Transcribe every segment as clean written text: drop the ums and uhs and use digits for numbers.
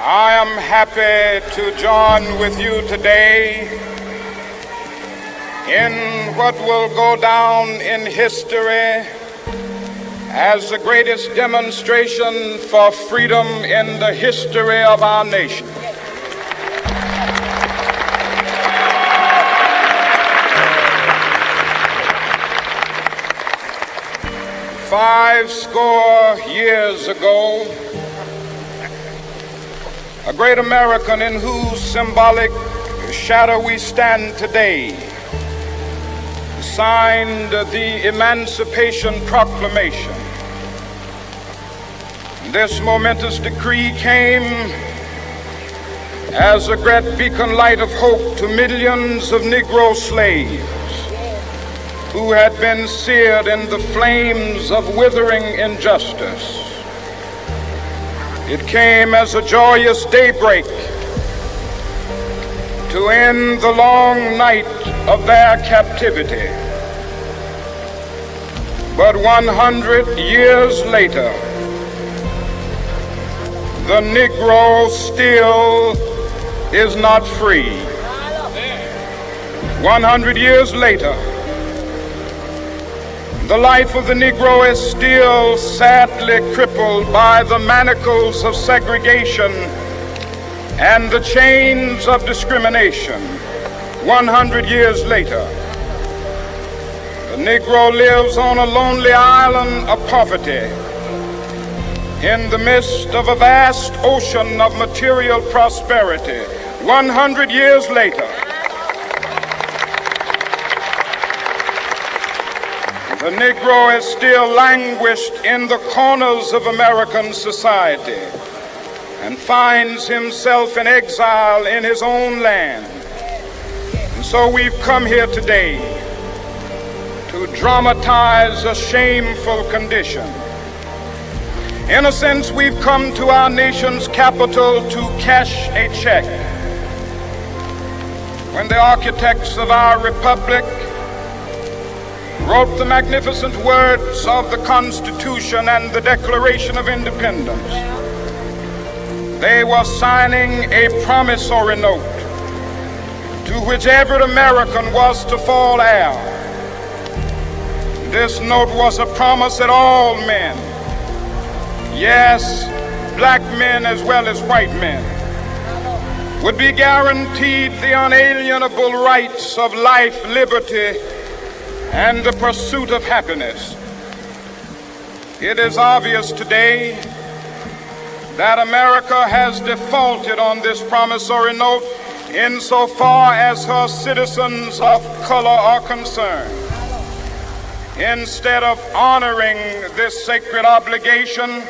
I am happy to join with you today in what will go down in history as the greatest demonstration for freedom in the history of our nation. Five score years ago, a great American in whose symbolic shadow we stand today signed the Emancipation Proclamation. This momentous decree came as a great beacon light of hope to millions of Negro slaves who had been seared in the flames of withering injustice. It came as a joyous daybreak to end the long night of their captivity. But 100 years later, the Negro still is not free. 100 years later, the life of the Negro is still sadly crippled by the manacles of segregation and the chains of discrimination. 100 years later, the Negro lives on a lonely island of poverty in the midst of a vast ocean of material prosperity. 100 years later, the Negro is still languished in the corners of American society and finds himself in exile in his own land. And so we've come here today to dramatize a shameful condition. In a sense, we've come to our nation's capital to cash a check. When the architects of our republic wrote the magnificent words of the Constitution and the Declaration of Independence, they were signing a promissory note to which every American was to fall heir. This note was a promise that all men, yes, black men as well as white men, would be guaranteed the unalienable rights of life, liberty, and the pursuit of happiness. It is obvious today that America has defaulted on this promissory note insofar as her citizens of color are concerned. Instead of honoring this sacred obligation,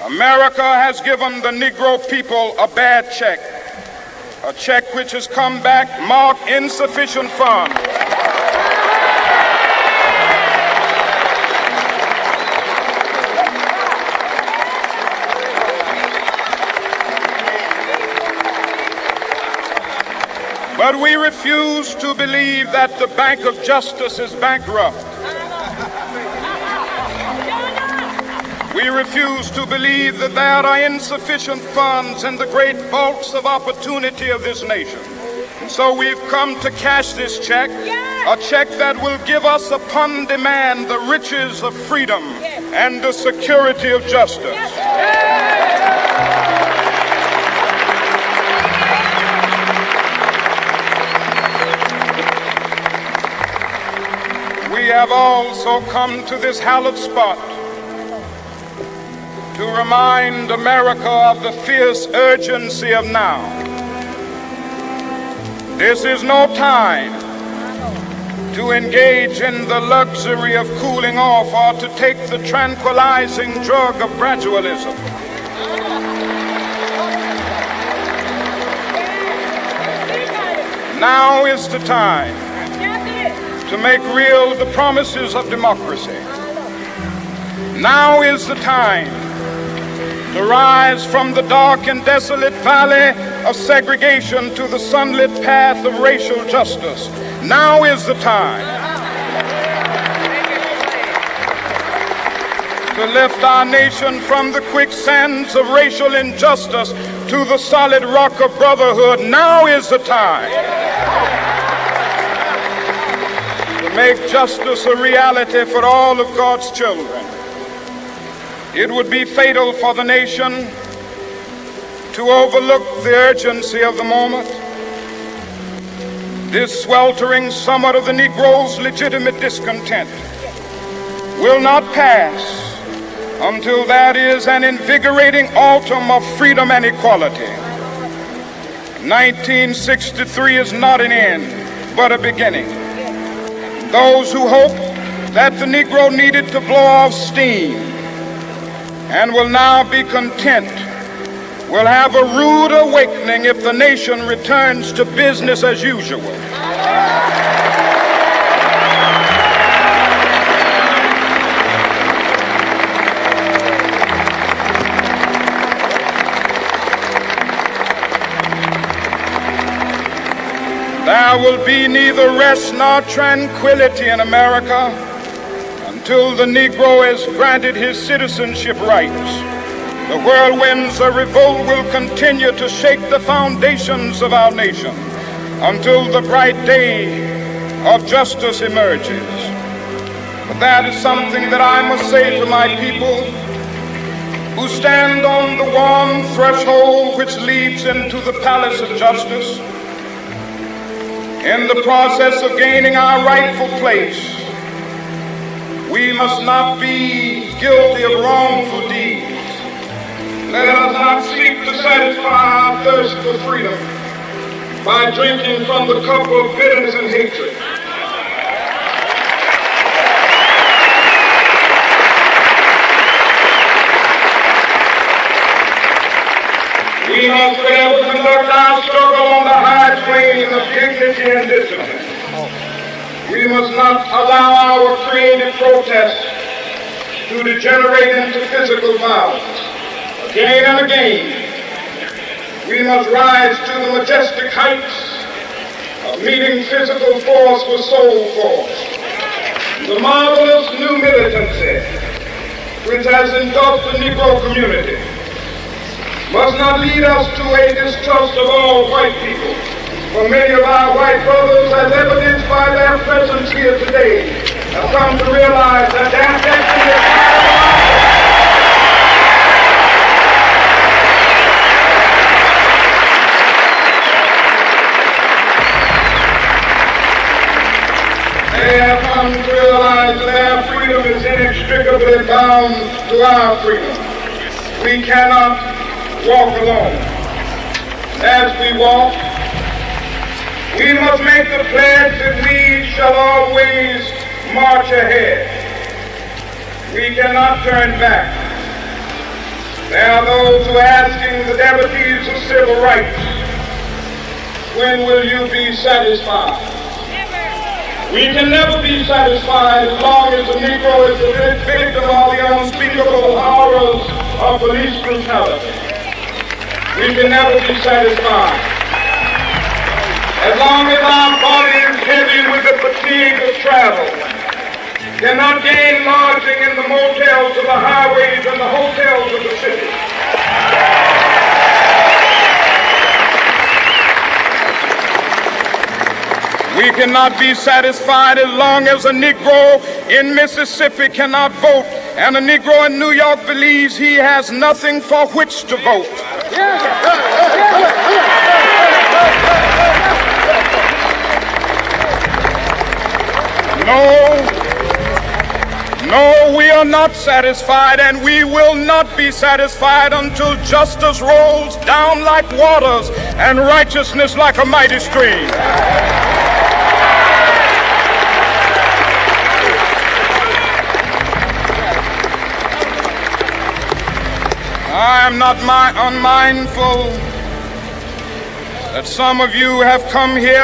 America has given the Negro people a bad check, a check which has come back marked insufficient funds. But we refuse to believe that the Bank of Justice is bankrupt. We refuse to believe that there are insufficient funds in the great vaults of opportunity of this nation. And so we've come to cash this check, a check that will give us upon demand the riches of freedom and the security of justice. We have also come to this hallowed spot to remind America of the fierce urgency of now. This is no time to engage in the luxury of cooling off or to take the tranquilizing drug of gradualism. Now is the time to make real the promises of democracy. Now is the time to rise from the dark and desolate valley of segregation to the sunlit path of racial justice. Now is the time to lift our nation from the quicksands of racial injustice to the solid rock of brotherhood. Now is the time to make justice a reality for all of God's children. It would be fatal for the nation to overlook the urgency of the moment. This sweltering summit of the Negro's legitimate discontent will not pass until that is an invigorating autumn of freedom and equality. 1963 is not an end, but a beginning. Those who hope that the Negro needed to blow off steam and will now be content will have a rude awakening if the nation returns to business as usual. There will be neither rest nor tranquility in America until the Negro is granted his citizenship rights. The whirlwinds of revolt will continue to shake the foundations of our nation until the bright day of justice emerges. But that is something that I must say to my people who stand on the warm threshold which leads into the palace of justice. In the process of gaining our rightful place, we must not be guilty of wrongful deeds. Let us not seek to satisfy our thirst for freedom by drinking from the cup of bitterness and hatred. We must forever conduct our struggle on the high plane of dignity and discipline. We must not allow our creative protests to degenerate into physical violence. Again and again, we must rise to the majestic heights of meeting physical force with soul force. The marvelous new militancy which has engulfed the Negro community must not lead us to a distrust of all white people. For many of our white brothers, as evidenced by their presence here today, have come to realize that their destiny is part of ours. They have come to realize that their freedom is inextricably bound to our freedom. We cannot walk alone. As we walk, we must make the pledge that we shall always march ahead. We cannot turn back. There are those who are asking the devotees of civil rights, when will you be satisfied? We can never be satisfied as long as the Negro is the victim of the unspeakable horrors of police brutality. We can never be satisfied as long as our body is heavy with the fatigue of travel, cannot gain lodging in the motels of the highways and the hotels of the city. We cannot be satisfied as long as a Negro in Mississippi cannot vote and a Negro in New York believes he has nothing for which to vote. No, we are not satisfied, and we will not be satisfied until justice rolls down like waters and righteousness like a mighty stream. I am not unmindful that some of you have come here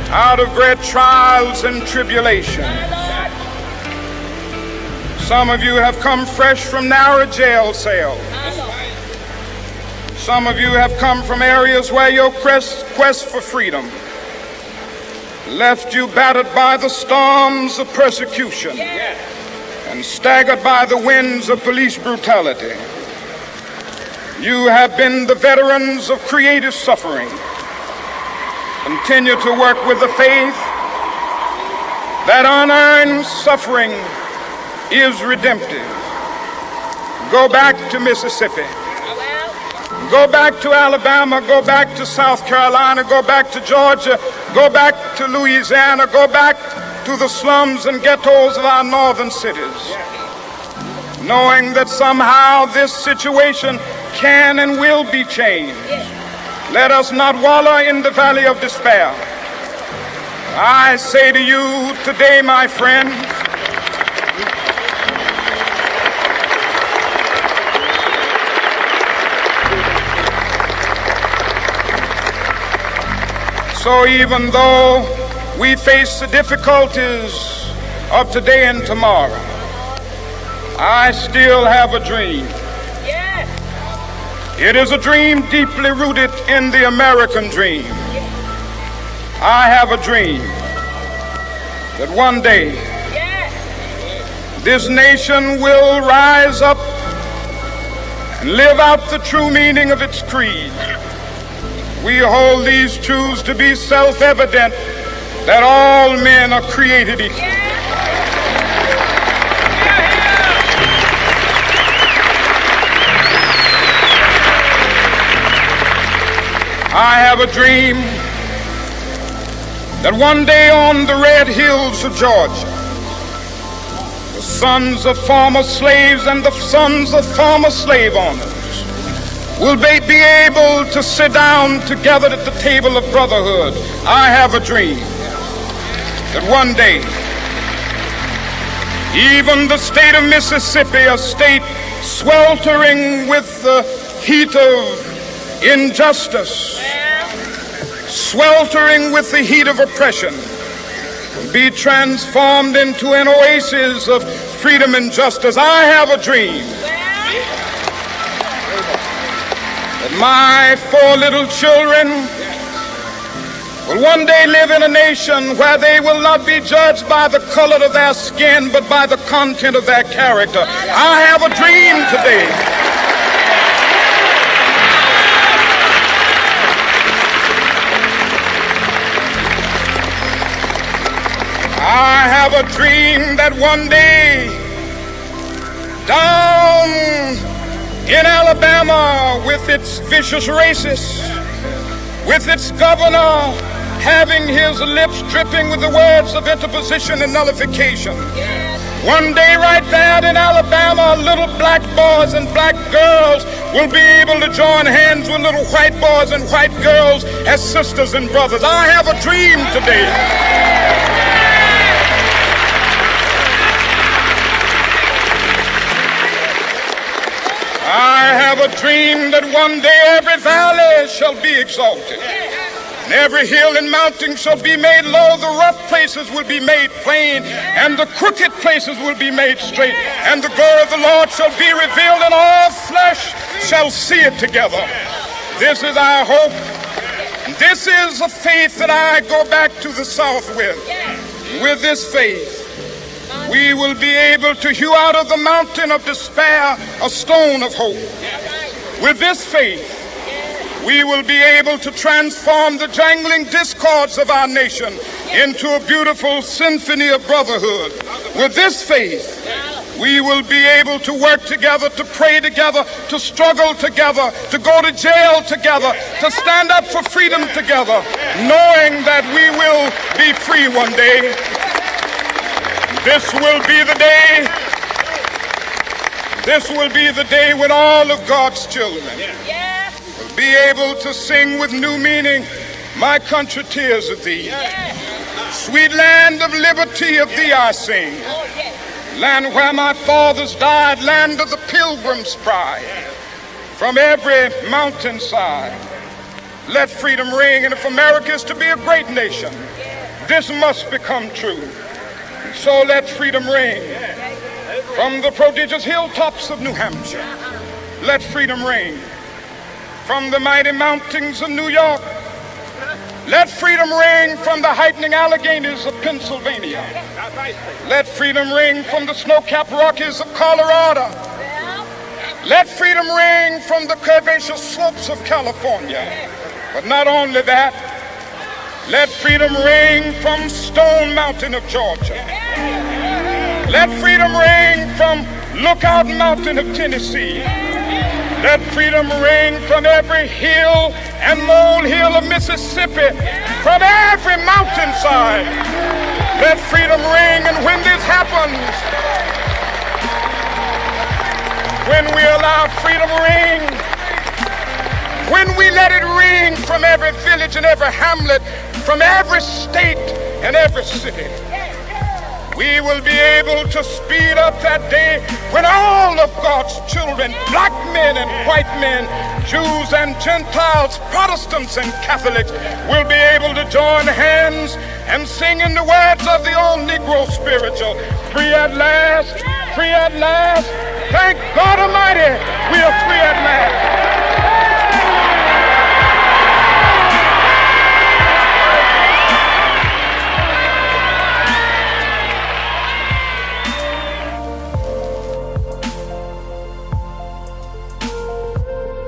out of great trials and tribulations. Some of you have come fresh from narrow jail cells. Some of you have come from areas where your quest for freedom left you battered by the storms of persecution. and staggered by the winds of police brutality. You have been the veterans of creative suffering. Continue to work with the faith that unearned suffering is redemptive. Go back to Mississippi. Go back to Alabama. Go back to South Carolina. Go back to Georgia. Go back to Louisiana. Go back to the slums and ghettos of our northern cities, knowing that somehow this situation can and will be changed. Let us not wallow in the valley of despair. I say to you today, my friend, so even though we face the difficulties of today and tomorrow, I still have a dream. It is a dream deeply rooted in the American dream. I have a dream that one day this nation will rise up and live out the true meaning of its creed. We hold these truths to be self-evident, that all men are created equal. I have a dream that one day on the red hills of Georgia, the sons of former slaves and the sons of former slave owners will be able to sit down together at the table of brotherhood. I have a dream that one day even the state of Mississippi, a state sweltering with the heat of injustice, sweltering with the heat of oppression, be transformed into an oasis of freedom and justice. I have a dream that my 4 little children will one day live in a nation where they will not be judged by the color of their skin, but by the content of their character. I have a dream today I have a dream that one day down in Alabama, with its vicious racists, with its governor having his lips dripping with the words of interposition and nullification, one day right there in Alabama, little black boys and black girls will be able to join hands with little white boys and white girls as sisters and brothers. I have a dream today I have a dream that one day every valley shall be exalted, and every hill and mountain shall be made low. The rough places will be made plain, and the crooked places will be made straight. And the glory of the Lord shall be revealed, and all flesh shall see it together. This is our hope. This is a faith that I go back to the South with. With this faith, we will be able to hew out of the mountain of despair a stone of hope. With this faith, we will be able to transform the jangling discords of our nation into a beautiful symphony of brotherhood. With this faith, we will be able to work together, to pray together, to struggle together, to go to jail together, to stand up for freedom together, knowing that we will be free one day. This will be the day. This will be the day when all of God's children will be able to sing with new meaning, "My country, tears of thee. Sweet land of liberty, of thee I sing. Land where my fathers died, land of the pilgrim's pride. From every mountainside, let freedom ring. And if America is to be a great nation, this must become true. So let freedom ring from the prodigious hilltops of New Hampshire. Let freedom ring from the mighty mountains of New York. Let freedom ring from the heightening Alleghenies of Pennsylvania. Let freedom ring from the snow-capped Rockies of Colorado. Let freedom ring from the curvaceous slopes of California. But not only that, let freedom ring from Stone Mountain of Georgia. Let freedom ring from Lookout Mountain of Tennessee. Let freedom ring from every hill and molehill of Mississippi, from every mountainside. Let freedom ring, and when this happens, when we allow freedom ring, when we let it ring from every village and every hamlet, from every state and every city, we will be able to speed up that day when all of God's children, black men and white men, Jews and Gentiles, Protestants and Catholics, will be able to join hands and sing in the words of the old Negro spiritual, free at last, free at last. Thank God Almighty, we are free at last.